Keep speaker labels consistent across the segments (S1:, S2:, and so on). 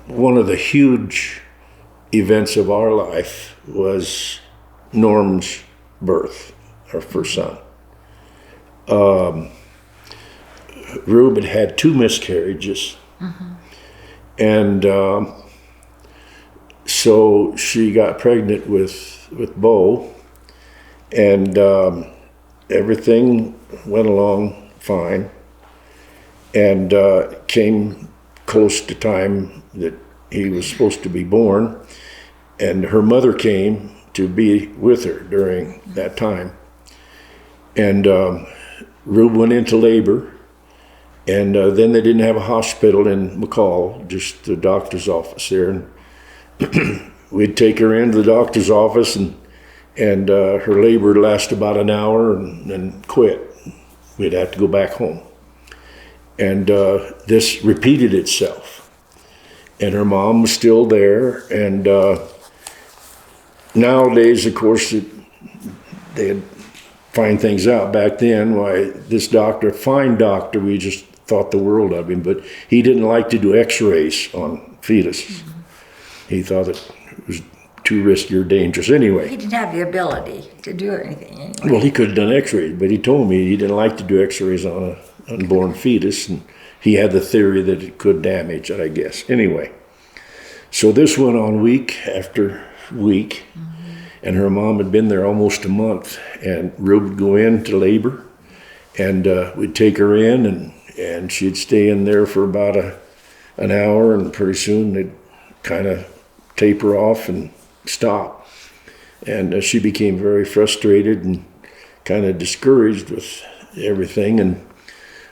S1: one of the huge events of our life was Norm's birth, our first son. Rube had 2 miscarriages, and so she got pregnant with Bo, and everything went along fine, and came close to time that he was supposed to be born, and her mother came to be with her during that time. And Rube went into labor, and then they didn't have a hospital in McCall, just the doctor's office there. And we'd take her into the doctor's office, and her labor would last about an hour and then quit. We'd have to go back home. And this repeated itself. And her mom was still there, and nowadays, of course, they'd find things out. Back then, why, this doctor, fine doctor, we just thought the world of him, but he didn't like to do x-rays on fetuses. He thought it was too risky or dangerous anyway.
S2: He didn't have the ability to do anything anyway.
S1: Well, he could have done x-rays, but he told me he didn't like to do x-rays on an unborn fetus, and he had the theory that it could damage it, I guess. Anyway, so this went on week after week, and her mom had been there almost a month, and Rube would go into labor, and we'd take her in, and she'd stay in there for about an hour, and pretty soon they'd kind of taper off and stop. And she became very frustrated and kind of discouraged with everything. And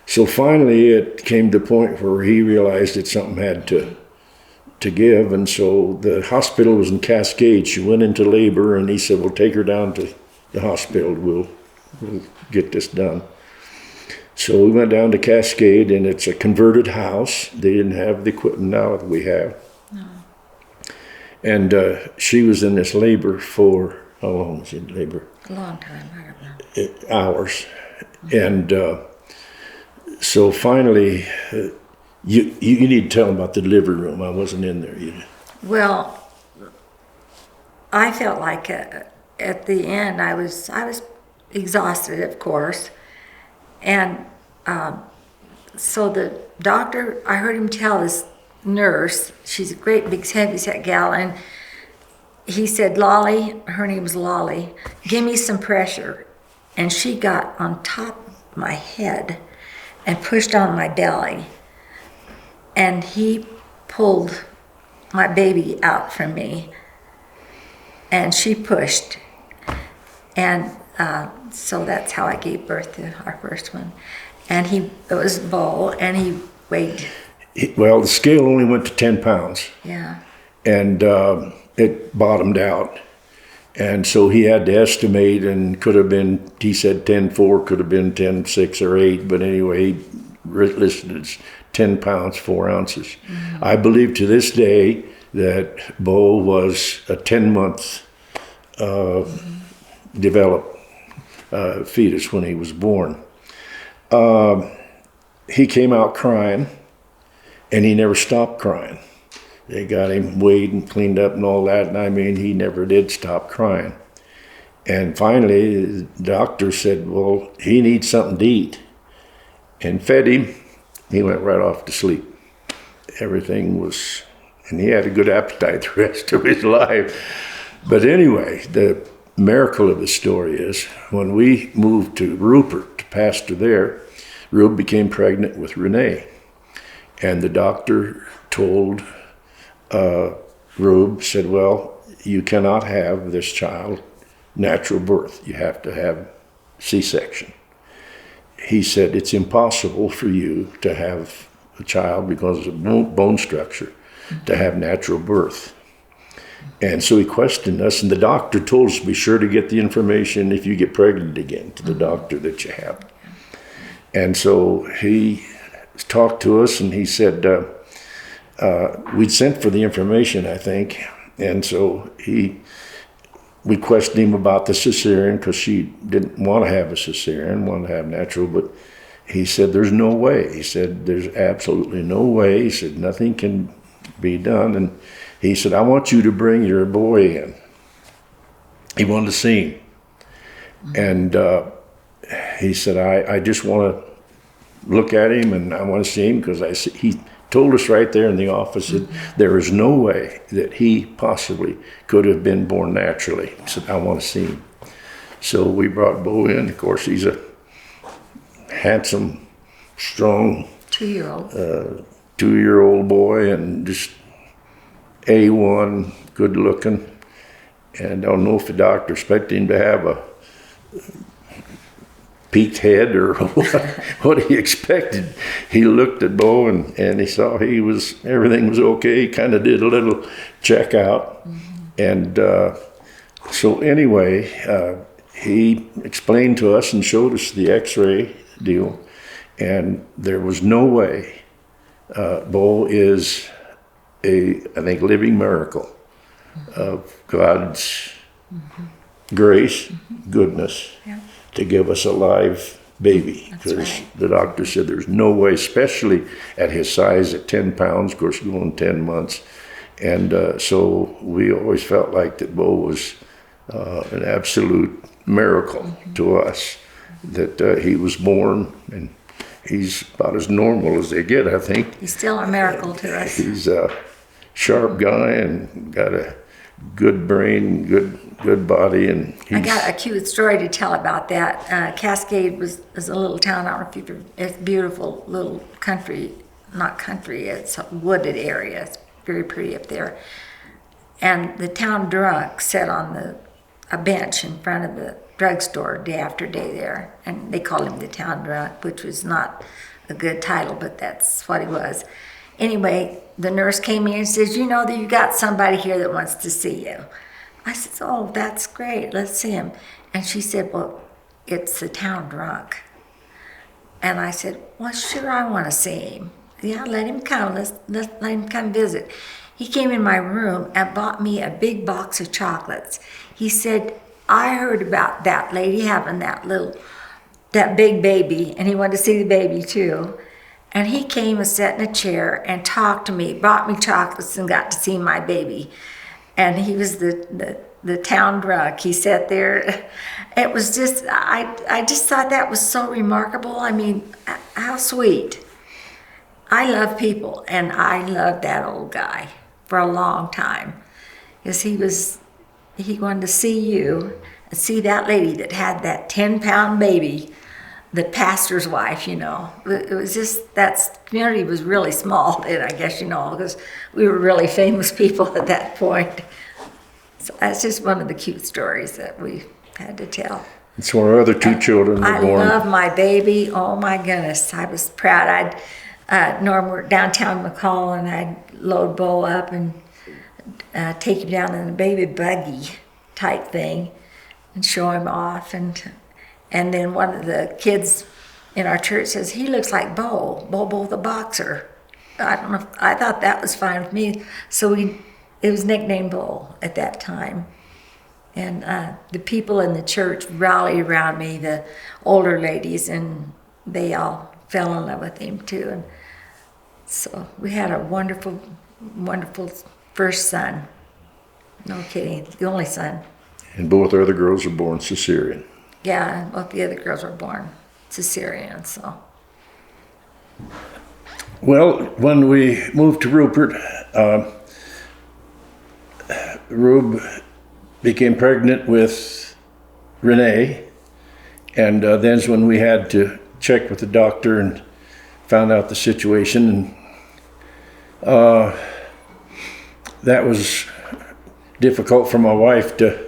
S1: so finally it came to a point where he realized that something had to give. And so the hospital was in Cascade. She went into labor, and he said, well, take her down to the hospital. We'll get this done. So we went down to Cascade, and it's a converted house. They didn't have the equipment now that we have. No. And she was in this labor for, how long was she in labor?
S2: A long time, I don't know.
S1: Hours. And so finally, you need to tell them about the delivery room. I wasn't in there either.
S2: Well, I felt like at the end I was exhausted, of course, and so the doctor, I heard him tell this nurse, she's a great big heavyset gal, and he said, Lolly, her name was Lolly, give me some pressure. And she got on top of my head and pushed on my belly, and he pulled my baby out from me, and she pushed, and so that's how I gave birth to our first one. And it was Bo, and he weighed.
S1: Well, the scale only went to 10 pounds.
S2: Yeah.
S1: And it bottomed out. And so he had to estimate, and could have been, he said 10.4, could have been 10.6 or 8, but anyway, he listed as 10 pounds, 4 ounces. Mm-hmm. I believe to this day that Bo was a 10-month developed fetus when he was born. He came out crying, and he never stopped crying. They got him weighed and cleaned up and all that, and I mean, he never did stop crying. And finally, the doctor said, well, he needs something to eat, and fed him. He went right off to sleep. Everything was, and he had a good appetite the rest of his life. But anyway, the miracle of the story is, when we moved to Rupert to pastor there, Rube became pregnant with Renee. And the doctor told Rube, said, well, you cannot have this child natural birth. You have to have C-section. He said, it's impossible for you to have a child because of bone structure to have natural birth. And so he questioned us, and the doctor told us to be sure to get the information if you get pregnant again to the doctor that you have. And so he talked to us, and he said, we'd sent for the information, I think, and so we questioned him about the cesarean, because she didn't want to have a cesarean, wanted to have natural, but he said, there's no way. He said, there's absolutely no way. He said, nothing can be done. And he said, I want you to bring your boy in. He wanted to see him. And he said, I just want to look at him and I want to see him because he told us right there in the office that there is no way that he possibly could have been born naturally. He said, I want to see him. So we brought Bo in. Of course, he's a handsome, strong
S2: 2-year-old.
S1: 2-year-old boy and just A1, good looking. And I don't know if the doctor expected him to have a peaked head or what he expected. He looked at Bo and he saw everything was okay. He kind of did a little check out. And so anyway, he explained to us and showed us the x-ray deal. And there was no way. Bo is I think, living miracle of God's grace, goodness, to give us a live baby. Because the doctor said there's no way, especially at his size at 10 pounds, of course, going 10 months. And so we always felt like that Bo was an absolute miracle to us, that he was born, and he's about as normal as they get, I think.
S2: He's still a miracle to us.
S1: He's a sharp guy and got a good brain, good body, and
S2: I got a cute story to tell about that. Cascade is a little town. I don't know if it's a beautiful little country, not country, it's a wooded area. It's very pretty up there. And the town drunk sat on a bench in front of the drugstore day after day there, and they called him the town drunk, which was not a good title, but that's what he was. Anyway, the nurse came in and says, you know that you got somebody here that wants to see you. I said, oh, that's great, let's see him. And she said, well, it's the town drunk. And I said, well, sure, I want to see him. Yeah, let him come, let him come visit. He came in my room and bought me a big box of chocolates. He said, I heard about that lady having that big baby, and he wanted to see the baby too. And he came and sat in a chair and talked to me, brought me chocolates, and got to see my baby. And he was the town drunk. He sat there. It was just, I just thought that was so remarkable. I mean, how sweet. I love people, and I loved that old guy for a long time, because he wanted to see you and see that lady that had that 10-pound baby, the pastor's wife, you know. It was just, that community was really small then, I guess, you know, because we were really famous people at that point. So that's just one of the cute stories that we had to tell.
S1: And so our other two children were born.
S2: I love my baby. Oh my goodness, I was proud. Norm, we're downtown McCall, and I'd load Bo up and take him down in a baby buggy type thing and show him off. And then one of the kids in our church says, he looks like Bo the boxer. I don't know, I thought that was fine with me. So it was nicknamed Bo at that time. And the people in the church rallied around me, the older ladies, and they all fell in love with him too. And so we had a wonderful, wonderful first son. No kidding, the only son.
S1: And both our other girls were born cesarean.
S2: Yeah, both the other girls were born cesarean, so.
S1: Well, when we moved to Rupert, Rube became pregnant with Renee, and then's when we had to check with the doctor and found out the situation, and that was difficult for my wife to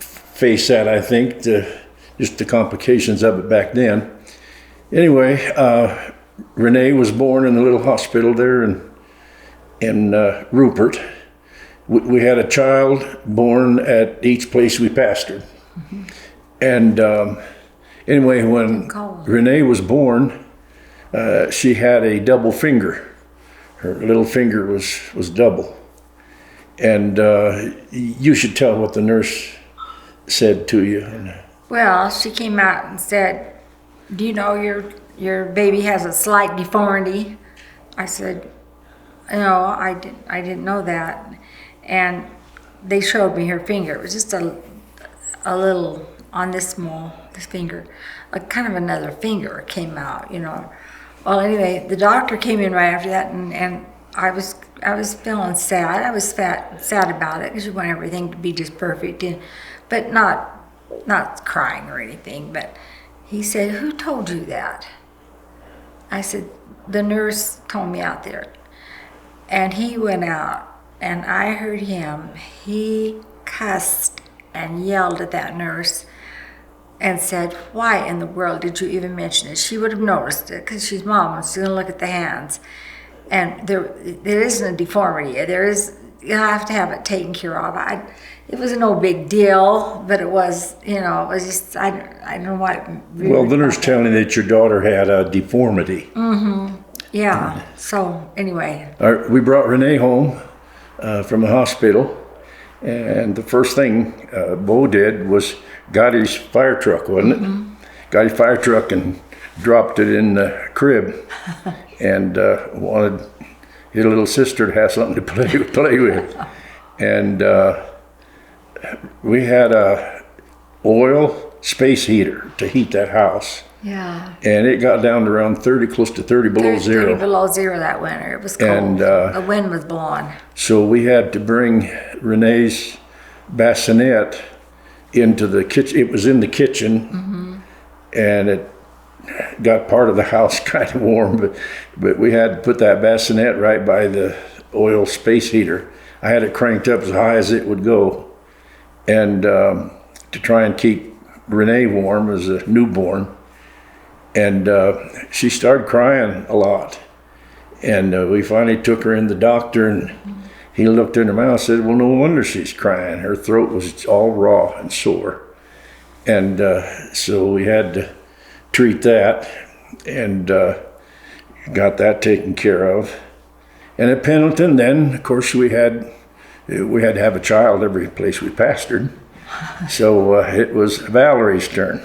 S1: face that, I think, just the complications of it back then. Anyway, Renee was born in a little hospital there in Rupert. We had a child born at each place we pastored. Mm-hmm. And anyway, when Renee was born, she had a double finger. Her little finger was double. And you should tell what the nurse said to you.
S2: Well, she came out and said, do you know your baby has a slight deformity? I said, No, I didn't know that. And they showed me her finger. It was just a little on this finger, kind of another finger came out, Well, anyway, the doctor came in right after that, and I was feeling sad. I was sad about it because you want everything to be just perfect, but not crying or anything. But he said, "Who told you that?" I said, "The nurse told me out there." And he went out, and I heard him. He cussed and yelled at that nurse and said, "Why in the world did you even mention it?" She would have noticed it because she's mom and she's going to look at the hands. And there isn't a deformity. You have to have it taken care of. It was no big deal, but it was, it was just, I don't know what.
S1: Well, the nurse telling you that your daughter had a deformity.
S2: Yeah, so anyway.
S1: We brought Renee home from the hospital, and the first thing Bo did was got his fire truck, wasn't it? Got his fire truck and dropped it in the crib, and wanted his little sister to have something to play with. And we had a oil space heater to heat that house.
S2: Yeah.
S1: And it got down to around 30, close to 30 below zero.
S2: 30 below zero that winter. It was cold.
S1: And
S2: the wind was blowing.
S1: So we had to bring Renee's bassinet into the kitchen. It was in the kitchen, and it got part of the house kind of warm, but we had to put that bassinet right by the oil space heater. I had it cranked up as high as it would go, and to try and keep Renee warm as a newborn. And she started crying a lot. And we finally took her in the doctor, and he looked in her mouth and said, "Well, no wonder she's crying. Her throat was all raw and sore." And so we had to treat that, and got that taken care of. And at Pendleton, then, of course, we had to have a child every place we pastored. So it was Valerie's turn.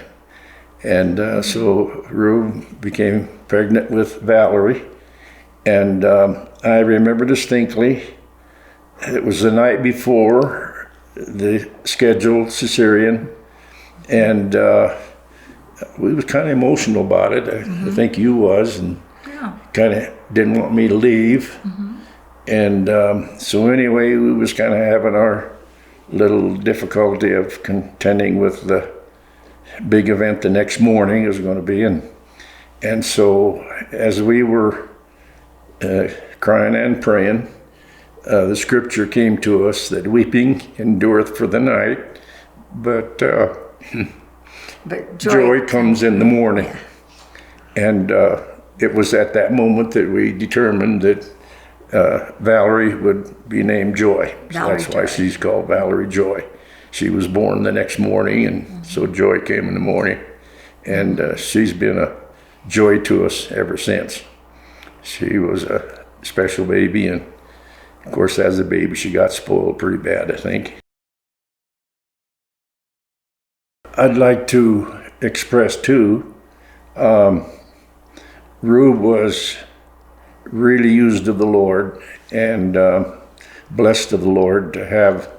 S1: And so Rue became pregnant with Valerie. And I remember distinctly, it was the night before the scheduled cesarean. And we was kind of emotional about it. I think you was, and kind of didn't want me to leave. And so anyway, we was kind of having our little difficulty of contending with the big event the next morning is going to be. And so as we were crying and praying, the scripture came to us that weeping endureth for the night, but joy comes in the morning. And it was at that moment that we determined that Valerie would be named Joy. So that's why she's called Valerie Joy. She was born the next morning, and so Joy came in the morning. And she's been a joy to us ever since. She was a special baby, and of course, as a baby, she got spoiled pretty bad, I think. I'd like to express, too, Rue was really used of the Lord and blessed of the Lord to have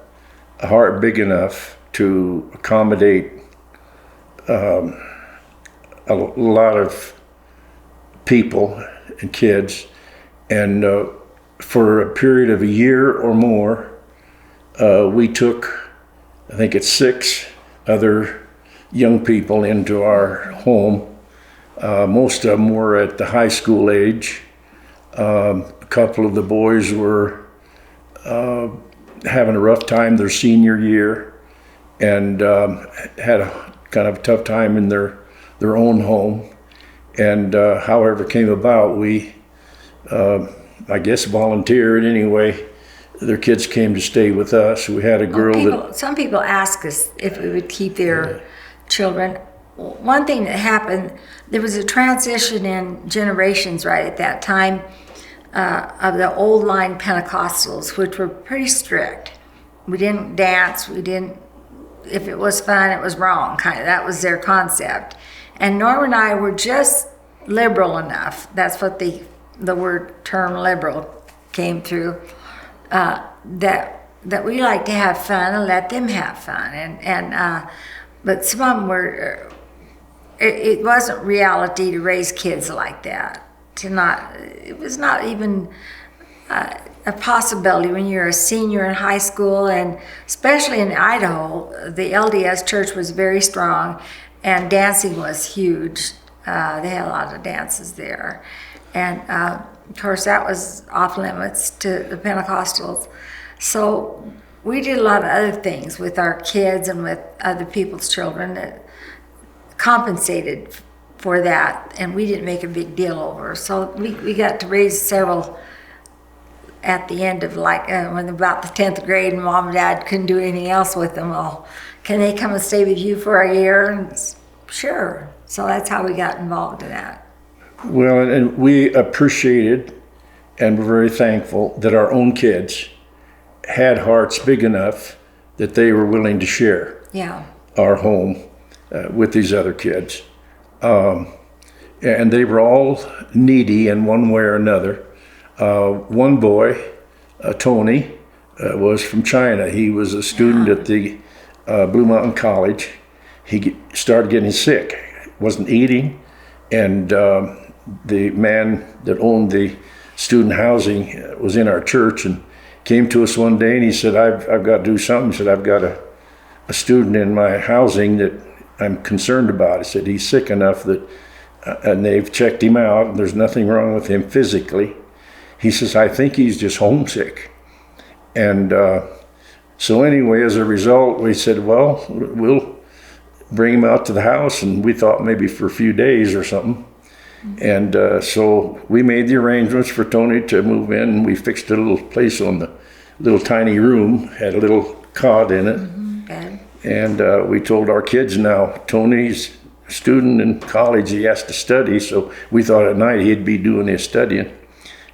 S1: a heart big enough to accommodate a lot of people and kids. And for a period of a year or more, we took, I think it's 6 other young people into our home. Most of them were at the high school age. A couple of the boys were having a rough time their senior year, and had a kind of tough time in their own home. And however it came about, we, I guess, volunteered anyway. Their kids came to stay with us. We had a girl
S2: some people ask us if we would keep their children. One thing that happened, there was a transition in generations right at that time of the old line Pentecostals, which were pretty strict. We didn't dance. We didn't. If it was fun, it was wrong. Kind of that was their concept. And Norm and I were just liberal enough. That's what the term liberal came through, that we like to have fun and let them have fun, but some of them were. It wasn't reality to raise kids like that. It was not even a possibility when you're a senior in high school, and especially in Idaho, the LDS church was very strong, and dancing was huge. They had a lot of dances there, and of course that was off limits to the Pentecostals. So we did a lot of other things with our kids and with other people's children that compensated for that, and we didn't make a big deal over. So we got to raise several at the end of when about the 10th grade, and mom and dad couldn't do anything else with them. Well, can they come and stay with you for a year? And sure. So that's how we got involved in that.
S1: Well, and we appreciated and were very thankful that our own kids had hearts big enough that they were willing to share our home with these other kids. And they were all needy in one way or another. One boy, Tony, was from China. He was a student at the Blue Mountain College. He started getting sick, wasn't eating, and the man that owned the student housing was in our church and came to us one day, and he said, I've got to do something. He said, I've got a student in my housing that I'm concerned about. He said, he's sick enough that, and they've checked him out, and there's nothing wrong with him physically. He says, I think he's just homesick. And so anyway, as a result, we said, well, we'll bring him out to the house, and we thought maybe for a few days or something. And so we made the arrangements for Tony to move in, and we fixed a little place on the little tiny room, had a little cot in it.
S2: Good.
S1: And we told our kids now, Tony's a student in college, he has to study, so we thought at night he'd be doing his studying.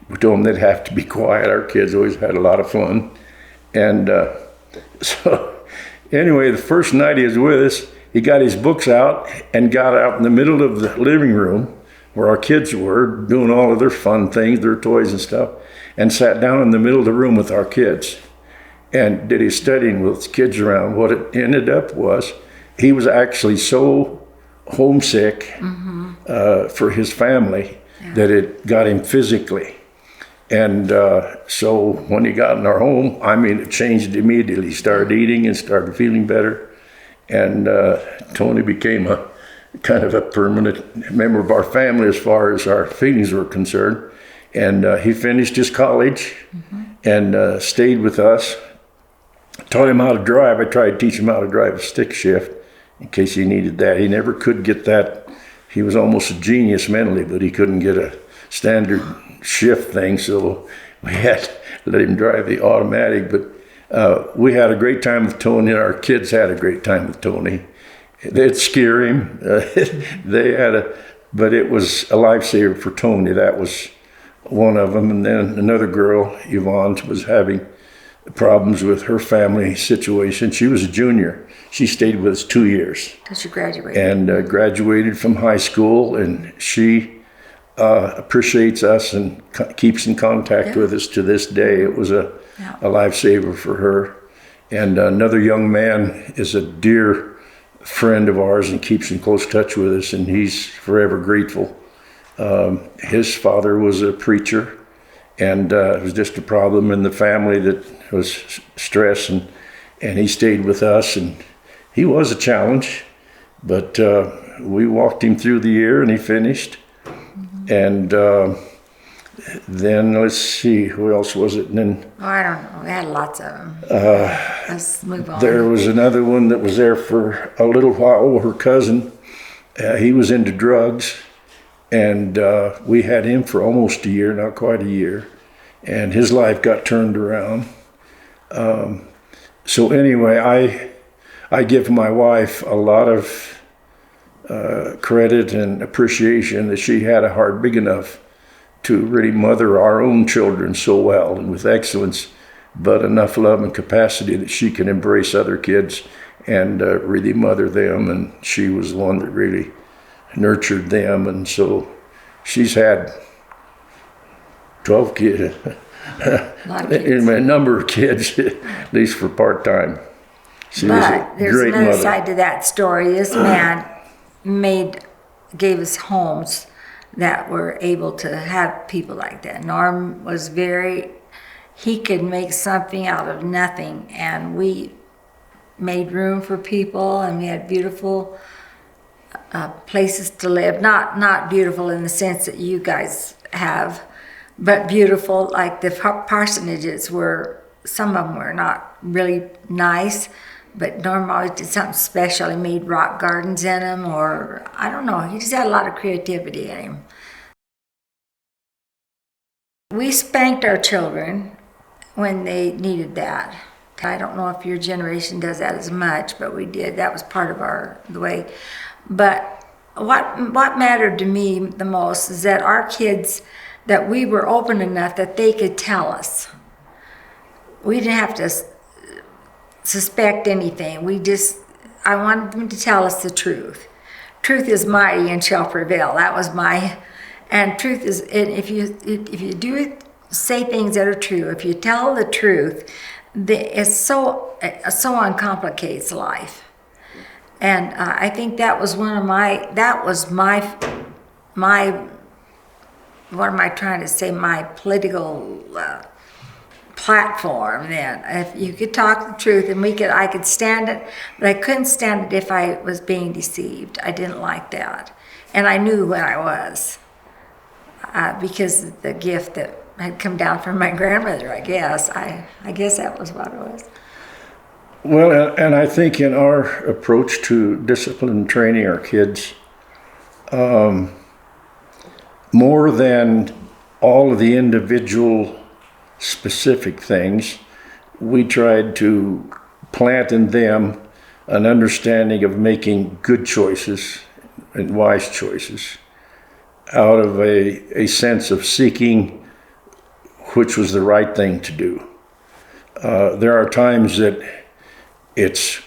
S1: We told them they'd have to be quiet. Our kids always had a lot of fun. And so anyway, the first night he was with us, he got his books out and got out in the middle of the living room where our kids were doing all of their fun things, their toys and stuff, and sat down in the middle of the room with our kids and did his studying with his kids around. What it ended up was he was actually so homesick for his family that it got him physically. And so when he got in our home, I mean, it changed immediately. He started eating and started feeling better. And Tony became a kind of a permanent member of our family as far as our feelings were concerned. And he finished his college and stayed with us. Taught him how to drive. I tried to teach him how to drive a stick shift in case he needed that. He never could get that. He was almost a genius mentally, but he couldn't get a standard shift thing, so we had to let him drive the automatic. But we had a great time with Tony, and our kids had a great time with Tony. They'd scare him. But it was a lifesaver for Tony. That was one of them. And then another girl, Yvonne, was having problems with her family situation. She was a junior. She stayed with us 2 years.
S2: Because she graduated.
S1: And graduated from high school, and she appreciates us and keeps in contact with us to this day. It was a lifesaver for her. And another young man is a dear friend of ours and keeps in close touch with us, and he's forever grateful. His father was a preacher, and it was just a problem in the family that was stress, and he stayed with us, and he was a challenge, but we walked him through the year, and he finished. And then let's see, who else was it? And then
S2: I don't know. We had lots of them. Let's move on.
S1: There was another one that was there for a little while. Her cousin, he was into drugs, and we had him for almost a year, not quite a year, and his life got turned around. So anyway, I give my wife a lot of credit and appreciation that she had a heart big enough to really mother our own children so well and with excellence, but enough love and capacity that she can embrace other kids and really mother them. And she was the one that really nurtured them. And so she's had 12 kids.
S2: A lot of kids.
S1: In a number of kids, at least for part-time. She was a
S2: But there's
S1: great
S2: another
S1: mother.
S2: side to that story. This man gave us homes that were able to have people like that. Norm was he could make something out of nothing, and we made room for people, and we had beautiful places to live. Not beautiful in the sense that you guys have, but beautiful like the parsonages were. Some of them were not really nice, but Norm always did something special. He made rock gardens in them, or I don't know. He just had a lot of creativity in him. We spanked our children when they needed that. I don't know if your generation does that as much, but we did. That was part of the way. But what mattered to me the most is that our kids, that we were open enough that they could tell us. We didn't have to suspect anything. I wanted them to tell us the truth. Truth is mighty and shall prevail. That was and truth is, if you say things that are true, if you tell the truth, it so uncomplicates life. And I think that was my, what am I trying to say, my political platform then. If you could talk the truth, and I could stand it, but I couldn't stand it if I was being deceived. I didn't like that. And I knew when I was, because of the gift that had come down from my grandmother, I guess. I guess that was what it was.
S1: Well, and I think in our approach to discipline and training our kids, more than all of the individual specific things, we tried to plant in them an understanding of making good choices and wise choices out of a sense of seeking which was the right thing to do. There are times that it's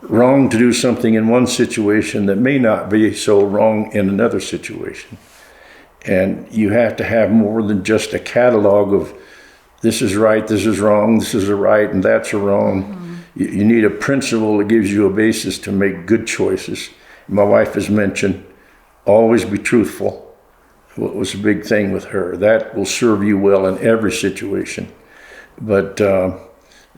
S1: wrong to do something in one situation that may not be so wrong in another situation. And you have to have more than just a catalog of this is right, this is wrong, this is a right, and that's a wrong. Mm-hmm. You need a principle that gives you a basis to make good choices. My wife has mentioned, always be truthful. What was a big thing with her. That will serve you well in every situation. But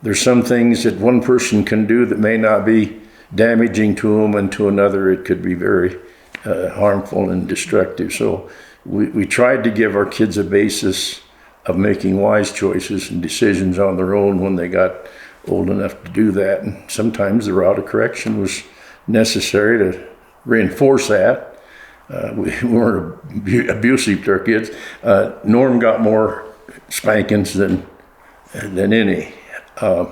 S1: there's some things that one person can do that may not be damaging to them, and to another it could be very harmful and destructive. So we tried to give our kids a basis of making wise choices and decisions on their own when they got old enough to do that. And sometimes the route of correction was necessary to reinforce that. We weren't abusive to our kids. Norm got more spankings than any. I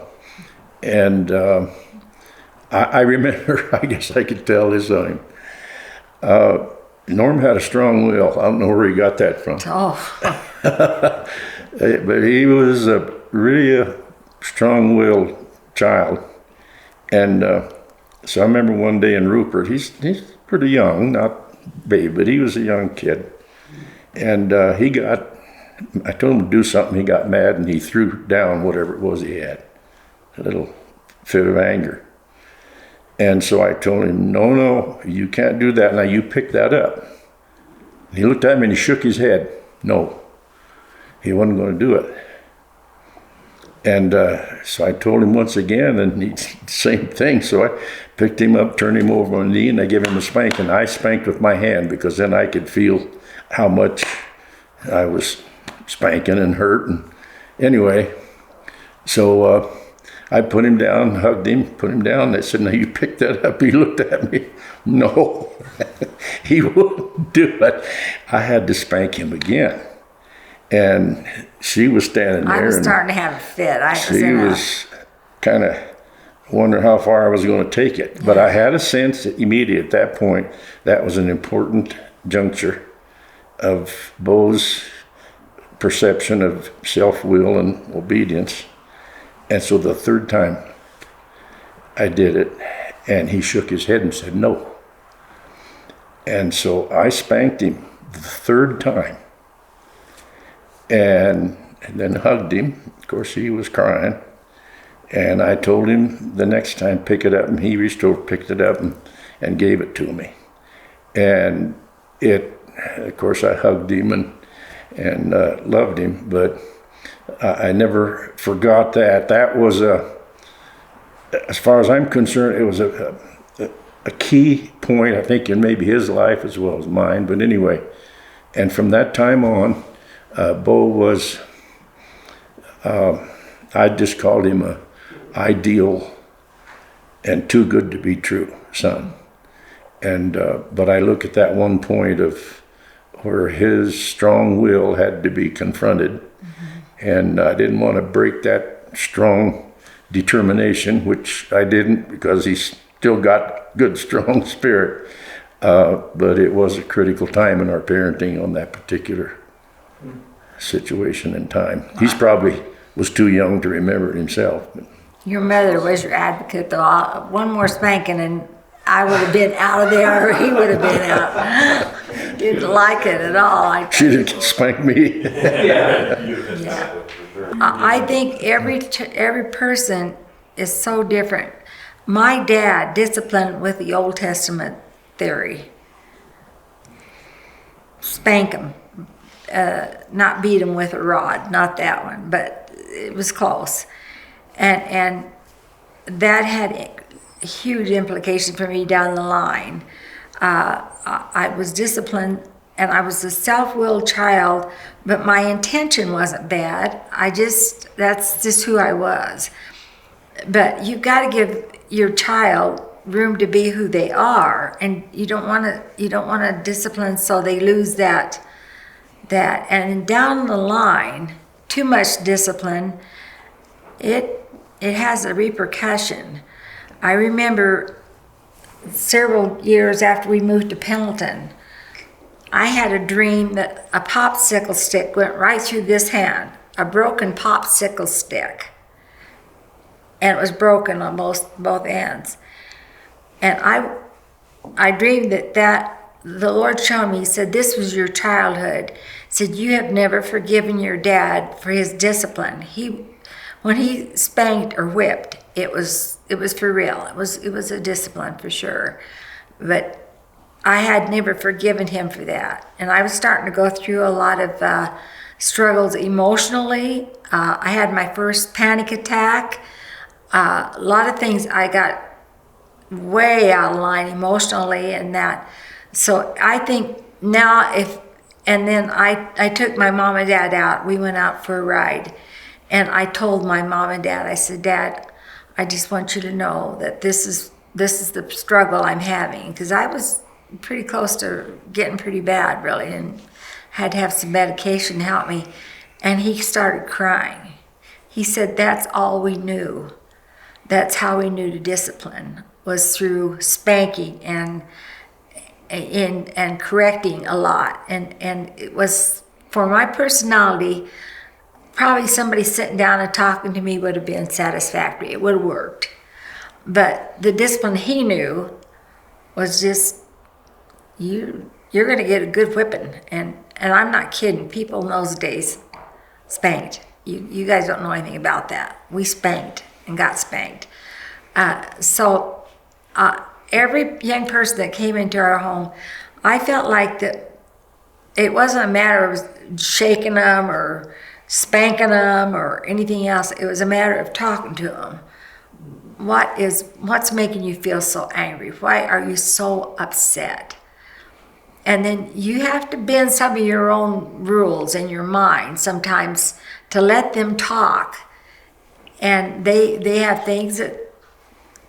S1: remember, I guess I could tell this on him. Norm had a strong will. I don't know where he got that from.
S2: Oh.
S1: But he was really a strong-willed child. And so I remember one day in Rupert, he's pretty young, not babe, but he was a young kid. And I told him to do something, he got mad and he threw down whatever it was he had. A little fit of anger. And so I told him, no, you can't do that. Now you pick that up. He looked at me and he shook his head. No, he wasn't going to do it. And so I told him once again, and he same thing. So I picked him up, turned him over on the knee, and I gave him a spank. And I spanked with my hand because then I could feel how much I was spanking and hurt. And anyway, so I put him down, hugged him, put him down. I said, now you pick that up. He looked at me. No, he wouldn't do it. I had to spank him again. And she was standing there.
S2: I was starting to have a fit.
S1: She was kind of wondering how far I was going to take it. Yeah. But I had a sense that immediately at that point, that was an important juncture of Bo's perception of self-will and obedience. And so the third time I did it, and he shook his head and said no. And so I spanked him the third time. and then hugged him. Of course, he was crying. And I told him the next time, pick it up, and he reached over, picked it up, and gave it to me. And of course, I hugged him and loved him, but I never forgot that. That was as far as I'm concerned, it was a key point, I think, in maybe his life as well as mine. But anyway, and from that time on, Bo was, I just called him a ideal and too good to be true son. And but I look at that one point of where his strong will had to be confronted, and I didn't want to break that strong determination, which I didn't, because he still got good, strong spirit. But it was a critical time in our parenting on that particular situation and time. He's probably was too young to remember it himself. But.
S2: Your mother was your advocate, though. One more spanking and I would have been out of there, or he would have been out. Didn't like it at all.
S1: She didn't spank me.
S2: Yeah. I think every person is so different. My dad disciplined with the Old Testament theory. Spank him, not beat him with a rod, not that one, but it was close. And that had huge implications for me down the line. I was disciplined, and I was a self-willed child, but my intention wasn't bad. That's just who I was. But you've got to give your child room to be who they are, and you don't want to discipline so they lose that. And down the line, too much discipline, it has a repercussion. I remember several years after we moved to Pendleton, I had a dream that a popsicle stick went right through this hand, a broken popsicle stick. And it was broken on both ends. And I dreamed that the Lord showed me, he said, this was your childhood. He said, you have never forgiven your dad for his discipline. When he spanked or whipped, it was for real. It was a discipline for sure. But I had never forgiven him for that. And I was starting to go through a lot of struggles emotionally. I had my first panic attack. A lot of things, I got way out of line emotionally and that. So I think now and then I took my mom and dad out. We went out for a ride. And I told my mom and dad, I said, Dad, I just want you to know that this is the struggle I'm having. Because I was pretty close to getting pretty bad, really, and had to have some medication to help me. And he started crying. He said, that's all we knew. That's how we knew to discipline, was through spanking and correcting a lot. And it was, for my personality, probably somebody sitting down and talking to me would have been satisfactory. It would have worked. But the discipline he knew was just, you're going to get a good whipping. And I'm not kidding. People in those days spanked. You guys don't know anything about that. We spanked and got spanked. So every young person that came into our home, I felt like that it wasn't a matter of shaking them or spanking them or anything else. It was a matter of talking to them. What's making you feel so angry? Why are you so upset? And then you have to bend some of your own rules in your mind sometimes to let them talk. And they have things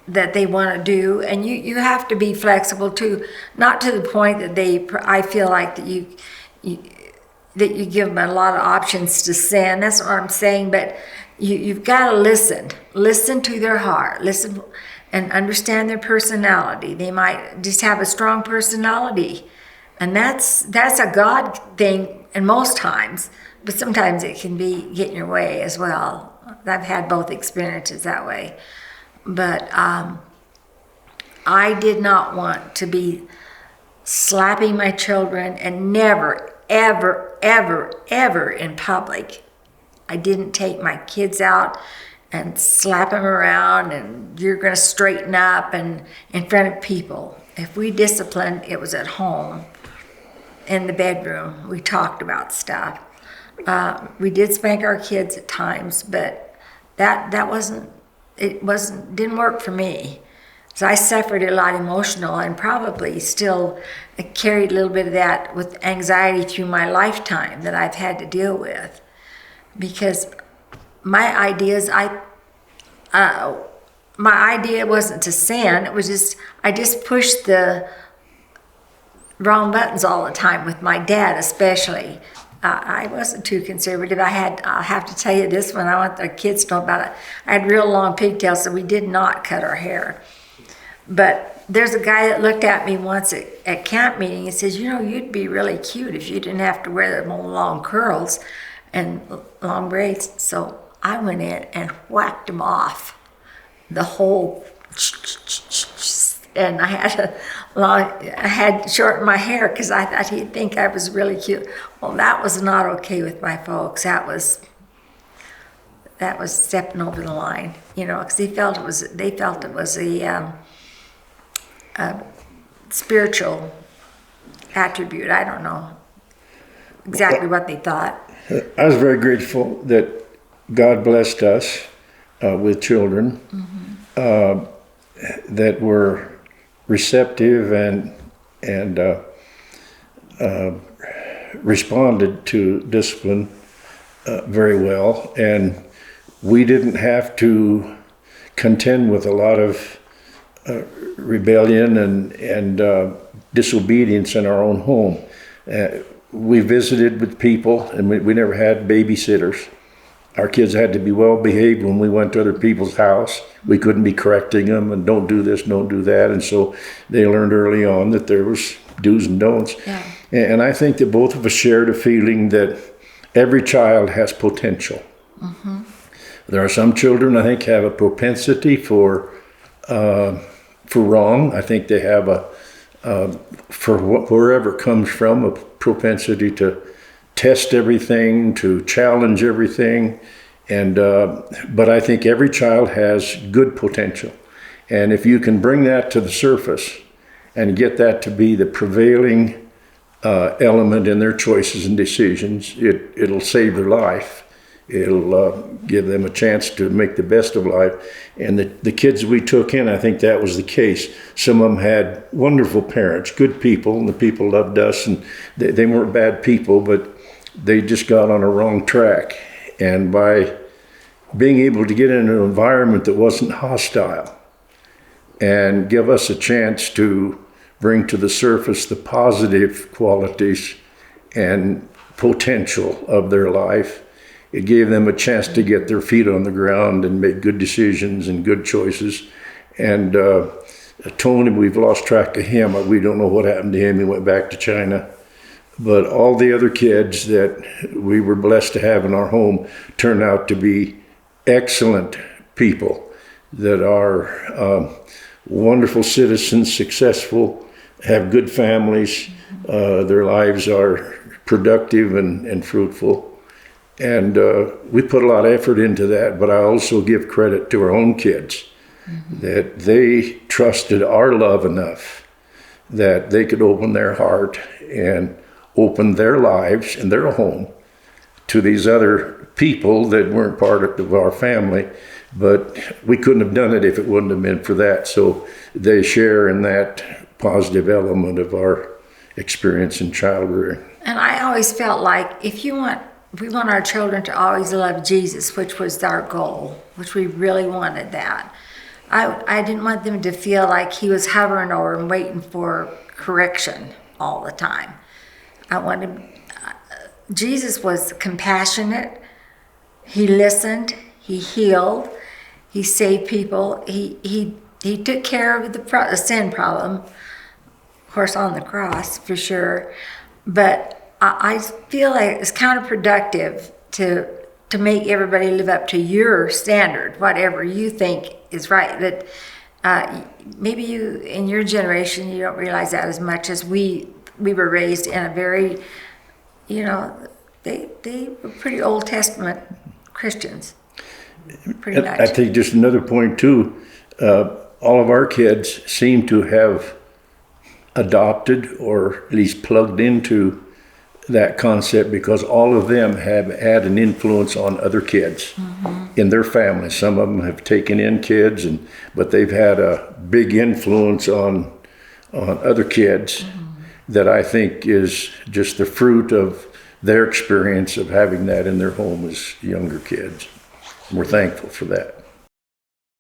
S2: that they want to do, and you have to be flexible too, not to the point that I feel like that you give them a lot of options to sin. That's what I'm saying. But you've got to listen to their heart, listen and understand their personality. They might just have a strong personality, and that's a God thing. And most times, but sometimes it can get in your way as well. I've had both experiences that way. But I did not want to be slapping my children, and never, ever in public. I didn't take my kids out and slap them around and you're going to straighten up and in front of people. If we disciplined, it was at home, in the bedroom. We talked about stuff. We did spank our kids at times, but didn't work for me. So I suffered a lot emotional and probably still carried a little bit of that with anxiety through my lifetime that I've had to deal with. Because my idea wasn't to sin. It was just, I just pushed the wrong buttons all the time with my dad, especially. I wasn't too conservative. I'll have to tell you this one. I want the kids to know about it. I had real long pigtails, so we did not cut our hair. But there's a guy that looked at me once at camp meeting and says, you'd be really cute if you didn't have to wear them long curls and long braids. So I went in and whacked them off. The whole, and I had shortened my hair because I thought he'd think I was really cute. Well, that was not okay with my folks. That was stepping over the line, because they felt it was a spiritual attribute. I don't know exactly what they thought.
S1: I was very grateful that God blessed us with children that were receptive and responded to discipline very well, and we didn't have to contend with a lot of rebellion and disobedience in our own home. We visited with people, and we never had babysitters. Our kids had to be well behaved when we went to other people's house. We couldn't be correcting them and don't do this, don't do that. And so they learned early on that there was do's and don'ts. Yeah. And I think that both of us shared a feeling that every child has potential. Mm-hmm. There are some children I think have a propensity for wrong. I think they have for wherever it comes from, a propensity to test everything, to challenge everything, and but I think every child has good potential, and if you can bring that to the surface and get that to be the prevailing element in their choices and decisions, it'll save their life. It'll give them a chance to make the best of life. And the kids we took in, I think that was the case. Some of them had wonderful parents, good people, and the people loved us, and they weren't bad people, but they just got on a wrong track. And by being able to get in an environment that wasn't hostile and give us a chance to bring to the surface the positive qualities and potential of their life, it gave them a chance to get their feet on the ground and make good decisions and good choices. And Tony, we've lost track of him. We don't know what happened to him. He went back to China. But all the other kids that we were blessed to have in our home turned out to be excellent people that are wonderful citizens, successful, have good families. Their lives are productive and fruitful. And we put a lot of effort into that, but I also give credit to our own kids that they trusted our love enough that they could open their heart and open their lives and their home to these other people that weren't part of our family. But we couldn't have done it if it wouldn't have been for that. So they share in that positive element of our experience in child rearing.
S2: And I always felt like we want our children to always love Jesus, which was our goal, which we really wanted that. I didn't want them to feel like he was hovering over and waiting for correction all the time. Jesus was compassionate. He listened. He healed. He saved people. He took care of the sin problem, of course, on the cross for sure. But I feel like it's counterproductive to make everybody live up to your standard, whatever you think is right. That maybe you, in your generation, you don't realize that as much as we were raised in a very, you know, they were pretty Old Testament Christians, pretty
S1: And I
S2: much.
S1: think just another point too, all of our kids seem to have adopted or at least plugged into that concept because all of them have had an influence on other kids in their families. Some of them have taken in kids, but they've had a big influence on other kids that I think is just the fruit of their experience of having that in their home as younger kids. We're thankful for that.